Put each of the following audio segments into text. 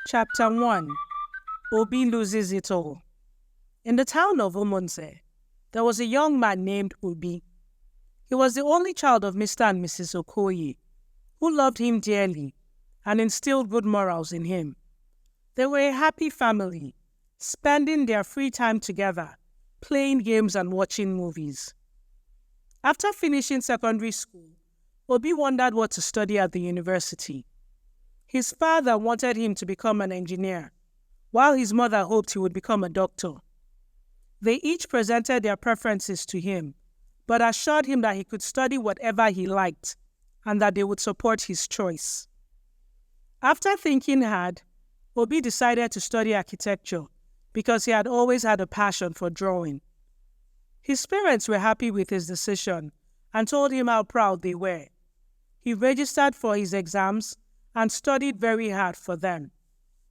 Chapter 1. Obie loses it all. In the town of Umunze, there was a young man named Obie. He was the only child of Mr. and Mrs. Okoye, who loved him dearly and instilled good morals in him. They were a happy family, spending their free time together, playing games and watching movies. After finishing secondary school, Obie wondered what to study at the university. His father wanted him to become an engineer, while his mother hoped he would become a doctor. They each presented their preferences to him, but assured him that he could study whatever he liked and that they would support his choice. After thinking hard, Obie decided to study architecture because he had always had a passion for drawing. His parents were happy with his decision and told him how proud they were. He registered for his exams and studied very hard for them.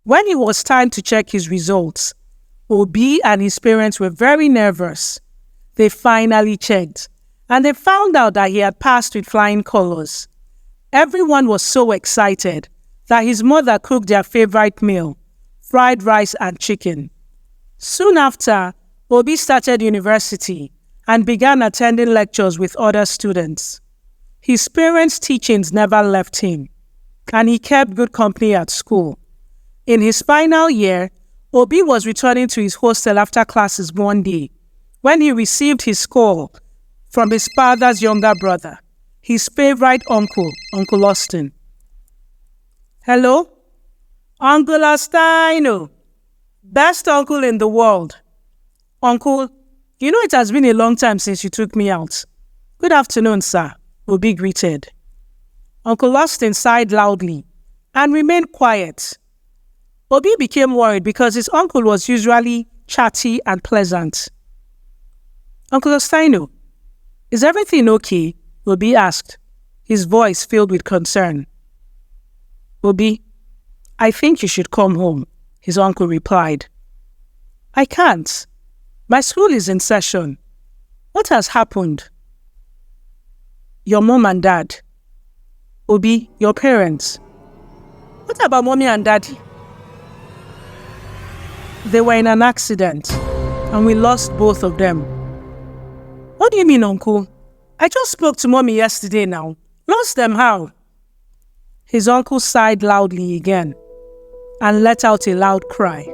When it was time to check his results, Obie and his parents were very nervous. They finally checked, and they found out that he had passed with flying colors. Everyone was so excited that his mother cooked their favorite meal, fried rice and chicken. Soon after, Obie started university and began attending lectures with other students. His parents' teachings never left him, and he kept good company at school. In his final year, Obie was returning to his hostel after classes one day when he received his call from his father's younger brother, his favorite uncle, Uncle Austin. "Hello? Uncle Astino, best uncle in the world. Uncle, you know it has been a long time since you took me out." "Good afternoon, sir," Obie greeted. Uncle Austin sighed loudly and remained quiet. Obie became worried because his uncle was usually chatty and pleasant. "Uncle Astino, is everything okay?" Obie asked, his voice filled with concern. "Obie, I think you should come home," his uncle replied. "I can't. My school is in session. What has happened?" "Your mom and dad." "Obie, your parents." "What about mommy and daddy?" "They were in an accident, and we lost both of them." "What do you mean, uncle? I just spoke to mommy yesterday now. Lost them how?" His uncle sighed loudly again and let out a loud cry.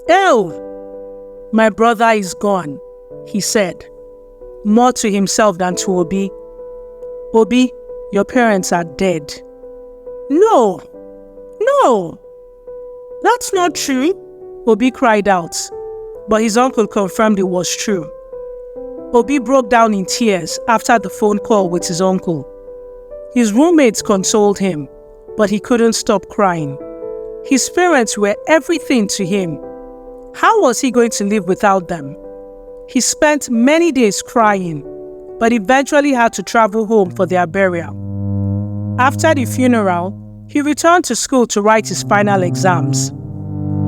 "Ew! My brother is gone," he said, more to himself than to Obie. "Obie, your parents are dead." No, that's not true," Obie cried out, but his uncle confirmed it was true. Obie broke down in tears after the phone call with his uncle. His roommates consoled him, but he couldn't stop crying. His parents were everything to him. How was he going to live without them? He spent many days crying, but eventually had to travel home for their burial. After the funeral, he returned to school to write his final exams.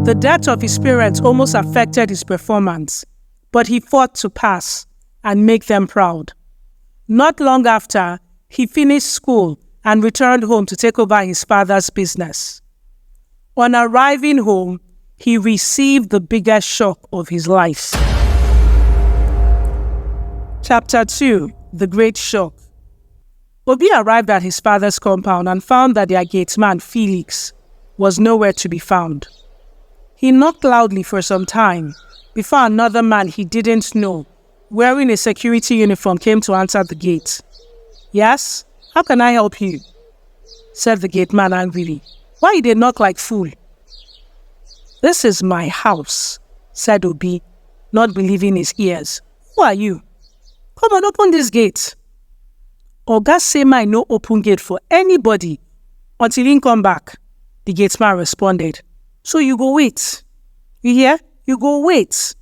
The death of his parents almost affected his performance, but he fought to pass and make them proud. Not long after, he finished school and returned home to take over his father's business. On arriving home, he received the biggest shock of his life. Chapter 2. The Great Shock. Obie arrived at his father's compound and found that their gateman, Felix, was nowhere to be found. He knocked loudly for some time before another man he didn't know, wearing a security uniform, came to answer the gate. "Yes? How can I help you?" said the gateman angrily. "Why you dey knock like fool?" "This is my house," said Obie, not believing his ears. "Who are you?" "Come on, open this gate." "Oga say my no open gate for anybody until he come back," the gateman responded. "So you go wait. You hear? You go wait."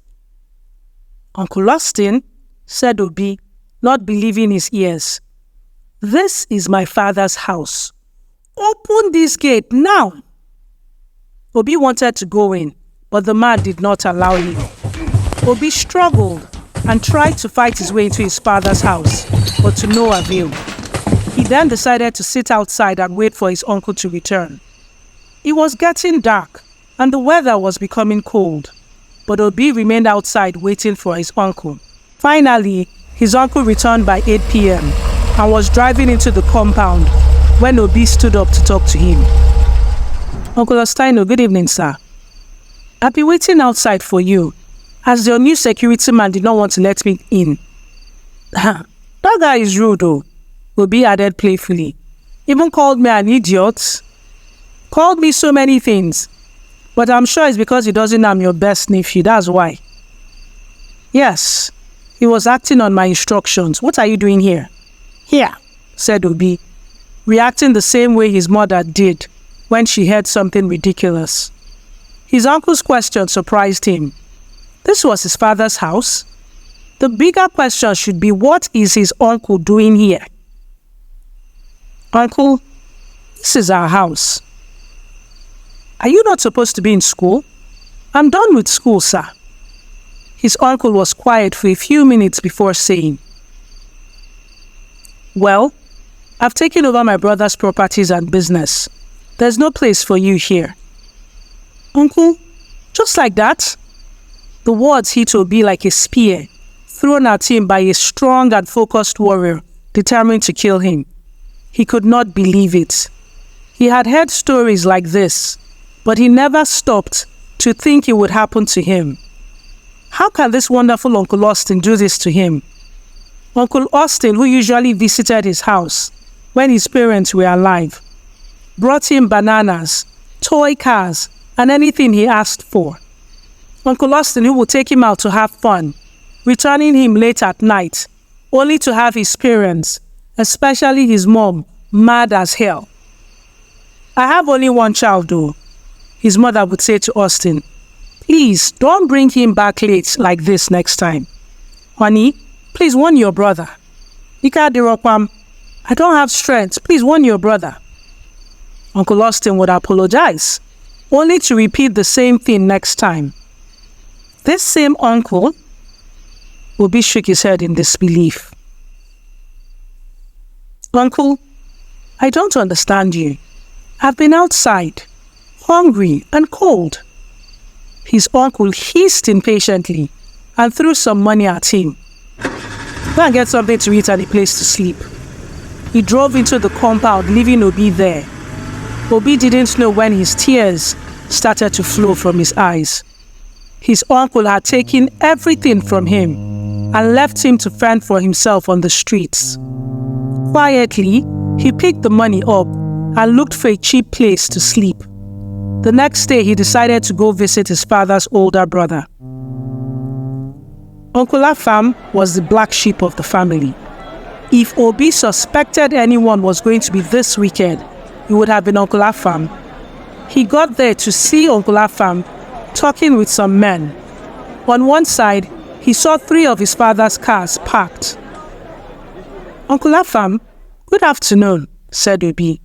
"Uncle Austin," said Obie, not believing his ears. "This is my father's house. Open this gate now." Obie wanted to go in, but the man did not allow him. Obie struggled and tried to fight his way into his father's house, but to no avail. He then decided to sit outside and wait for his uncle to return. It was getting dark, and the weather was becoming cold. But Obie remained outside waiting for his uncle. Finally, his uncle returned by 8 p.m. and was driving into the compound when Obie stood up to talk to him. "Uncle Ostino, good evening, sir. I've been waiting outside for you, as your new security man did not want to let me in." "That guy is rude, though," Obie added playfully. "Even called me an idiot. Called me so many things. But I'm sure it's because he doesn't know I'm your best nephew, that's why." "Yes, he was acting on my instructions. What are you doing here?" "Here," said Obie, reacting the same way his mother did when she heard something ridiculous. His uncle's question surprised him. This was his father's house. The bigger question should be, what is his uncle doing here? "Uncle, this is our house." "Are you not supposed to be in school?" "I'm done with school, sir." His uncle was quiet for a few minutes before saying, "Well, I've taken over my brother's properties and business. There's no place for you here." "Uncle, just like that?" The words hit Obie like a spear, thrown at him by a strong and focused warrior determined to kill him. He could not believe it. He had heard stories like this, but he never stopped to think it would happen to him. How can this wonderful Uncle Austin do this to him? Uncle Austin, who usually visited his house when his parents were alive, brought him bananas, toy cars, and anything he asked for. Uncle Austin, who would take him out to have fun, returning him late at night, only to have his parents, especially his mom, mad as hell. "I have only one child, though," his mother would say to Austin. "Please, don't bring him back late like this next time. Honey, please warn your brother. Ika Dirokwam, I don't have strength. Please warn your brother." Uncle Austin would apologize, only to repeat the same thing next time. This same uncle, Obie shook his head in disbelief. "Uncle, I don't understand you. I've been outside, hungry and cold." His uncle hissed impatiently and threw some money at him. "Go and get something to eat and a place to sleep." He drove into the compound, leaving Obie there. Obie didn't know when his tears started to flow from his eyes. His uncle had taken everything from him and left him to fend for himself on the streets. Quietly, he picked the money up and looked for a cheap place to sleep. The next day, he decided to go visit his father's older brother. Uncle Afam was the black sheep of the family. If Obie suspected anyone was going to be this wicked, it would have been Uncle Afam. He got there to see Uncle Afam talking with some men. On one side, he saw 3 of his father's cars parked. "Uncle Afam, good afternoon," said Obie.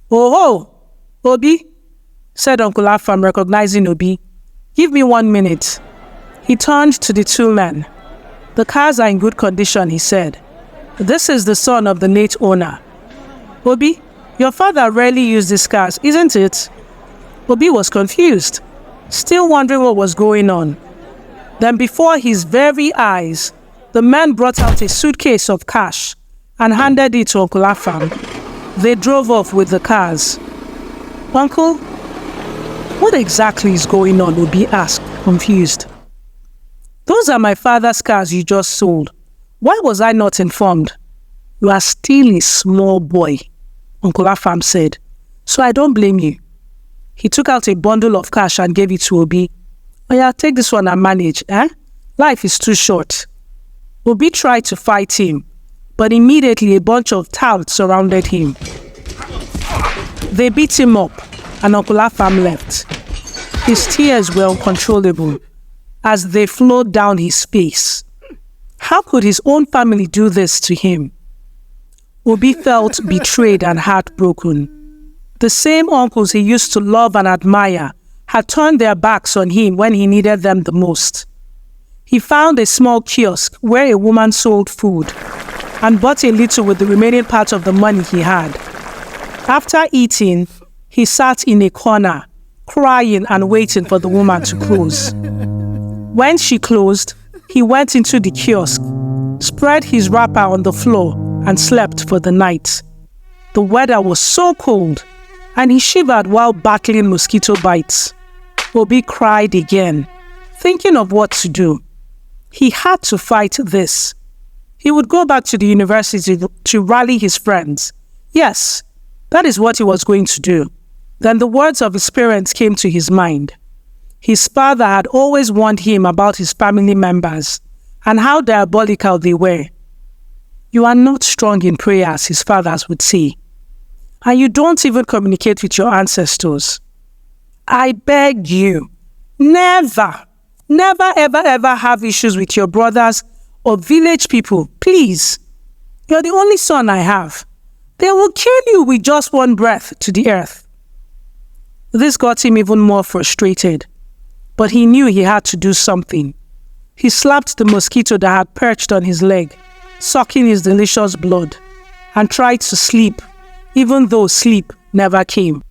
"Oh, Obie," said Uncle Afam, recognizing Obie. "Give me 1 minute." He turned to the 2 men. "The cars are in good condition," he said. "This is the son of the late owner. Obie, your father rarely used these cars, isn't it?" Obie was confused, still wondering what was going on. Then before his very eyes, the man brought out a suitcase of cash and handed it to Uncle Afam. They drove off with the cars. "Uncle, what exactly is going on?" Obie asked, confused. "Those are my father's cars you just sold. Why was I not informed?" "You are still a small boy," Uncle Afam said, "so I don't blame you." He took out a bundle of cash and gave it to Obie. "Oh yeah, take this one and manage, eh? Life is too short." Obie tried to fight him, but immediately a bunch of touts surrounded him. They beat him up, and Uncle Afam left. His tears were uncontrollable as they flowed down his face. How could his own family do this to him? Obie felt betrayed and heartbroken. The same uncles he used to love and admire had turned their backs on him when he needed them the most. He found a small kiosk where a woman sold food and bought a little with the remaining part of the money he had. After eating, he sat in a corner crying and waiting for the woman to close. When she closed, he went into the kiosk, spread his wrapper on the floor, and slept for the night. The weather was so cold, and he shivered while battling mosquito bites. Obie cried again, thinking of what to do. He had to fight this. He would go back to the university to rally his friends. Yes, that is what he was going to do. Then the words of his parents came to his mind. His father had always warned him about his family members and how diabolical they were. You are not strong in prayers, his fathers would say, and you don't even communicate with your ancestors. I beg you, never ever have issues with your brothers or village people, please. You're the only son I have. They will kill you with just one breath to the earth. This got him even more frustrated, but he knew he had to do something. He slapped the mosquito that had perched on his leg, sucking his delicious blood, and tried to sleep, even though sleep never came.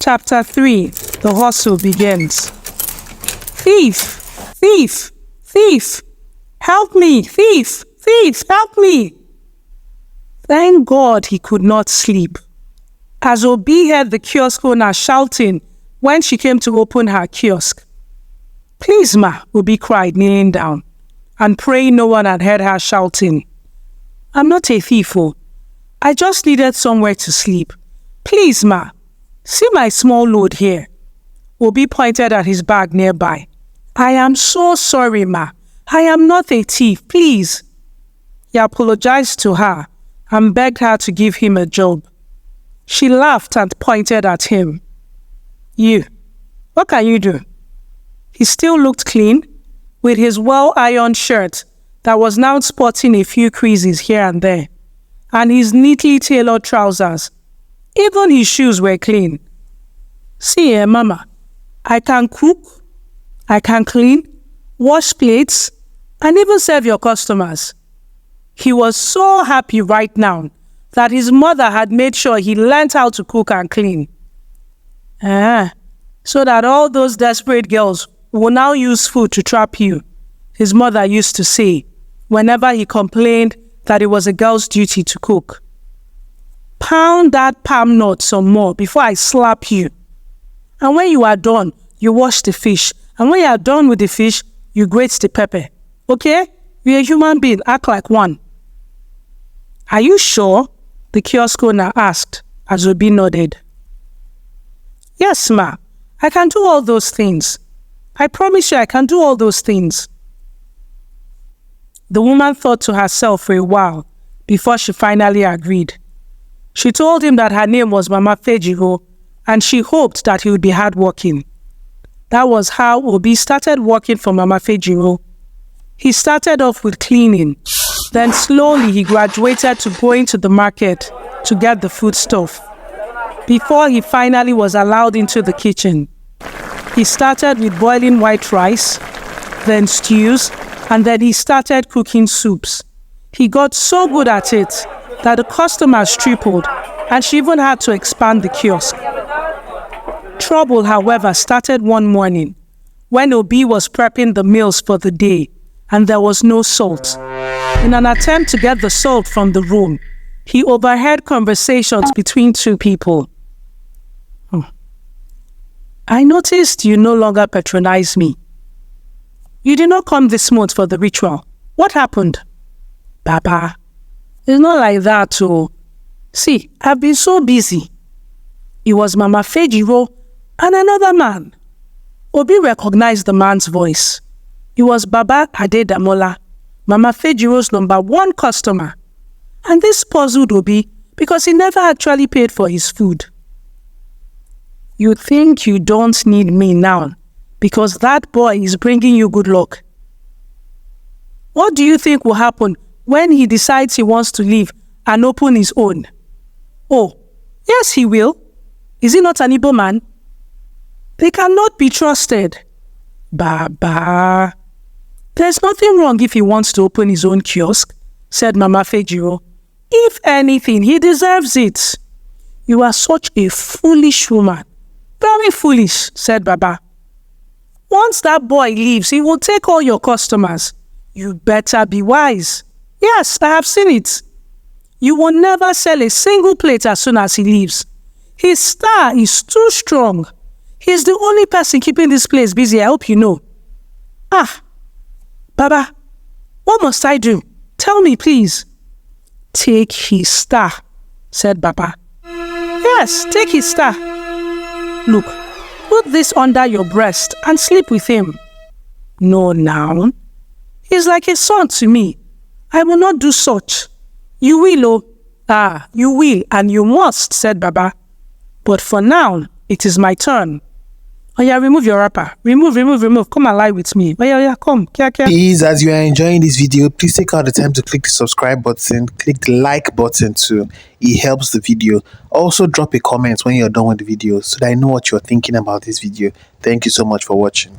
Chapter 3. The hustle begins. Thief! Thief! Thief! Help me! Thief! Thief! Help me! Thank God he could not sleep. As Obie heard the kiosk owner shouting when she came to open her kiosk. Please, ma, Obie cried, kneeling down and praying no one had heard her shouting. I'm not a thief, oh. I just needed somewhere to sleep. Please, ma, see my small load here. Obie pointed at his bag nearby. I am so sorry, ma. I am not a thief, please. He apologized to her and begged her to give him a job. She laughed and pointed at him. You, what can you do? He still looked clean, with his well-ironed shirt that was now sporting a few creases here and there, and his neatly tailored trousers. Even his shoes were clean. See here, mama, I can cook, I can clean, wash plates, and even serve your customers. He was so happy right now that his mother had made sure he learned how to cook and clean. So that all those desperate girls will now use food to trap you, his mother used to say whenever he complained that it was a girl's duty to cook. Pound that palm nut some more before I slap you. And when you are done, you wash the fish. And when you are done with the fish, you grate the pepper. Okay? You're a human being. Act like one. Are you sure? The kiosk owner asked as Obie nodded. Yes, ma. I can do all those things. I promise you I can do all those things. The woman thought to herself for a while before she finally agreed. She told him that her name was Mama Fejiro and she hoped that he would be hardworking. That was how Obie started working for Mama Fejiro. He started off with cleaning. Then slowly he graduated to going to the market to get the foodstuff. Before he finally was allowed into the kitchen, he started with boiling white rice, then stews, and then he started cooking soups. He got so good at it that the customers tripled, and she even had to expand the kiosk. Trouble, however, started one morning when Obie was prepping the meals for the day, and there was no salt. In an attempt to get the salt from the room, he overheard conversations between two people. I noticed you no longer patronize me. You did not come this month for the ritual. What happened? Baba, it's not like that, oh. See, I've been so busy. It was Mama Fejiro and another man. Obie recognized the man's voice. It was Baba Adedamola, Mama Fejiro's #1 customer. And this puzzled Obie because he never actually paid for his food. You think you don't need me now because that boy is bringing you good luck. What do you think will happen when he decides he wants to leave and open his own? Oh, yes, he will. Is he not an Igbo man? They cannot be trusted. Baba, there's nothing wrong if he wants to open his own kiosk, said Mama Fejiro. If anything, he deserves it. You are such a foolish woman. Very foolish, said Baba. Once that boy leaves, he will take all your customers. You better be wise. Yes, I have seen it. You will never sell a single plate as soon as he leaves. His star is too strong. He's the only person keeping this place busy, I hope you know. Ah, Baba, what must I do? Tell me, please. Take his star, said Baba. Yes, take his star. Look, put this under your breast and sleep with him. No, now. He's like a son to me. I will not do such. You will, oh. Ah, you will and you must, said Baba. But for now, it is my turn. Oh yeah, remove your wrapper. Remove. Come and lie with me. Oh yeah, come. Kia. Please, as you are enjoying this video, please take out the time to click the subscribe button, click the like button too. It helps the video. Also, drop a comment when you're done with the video so that I know what you're thinking about this video. Thank you so much for watching.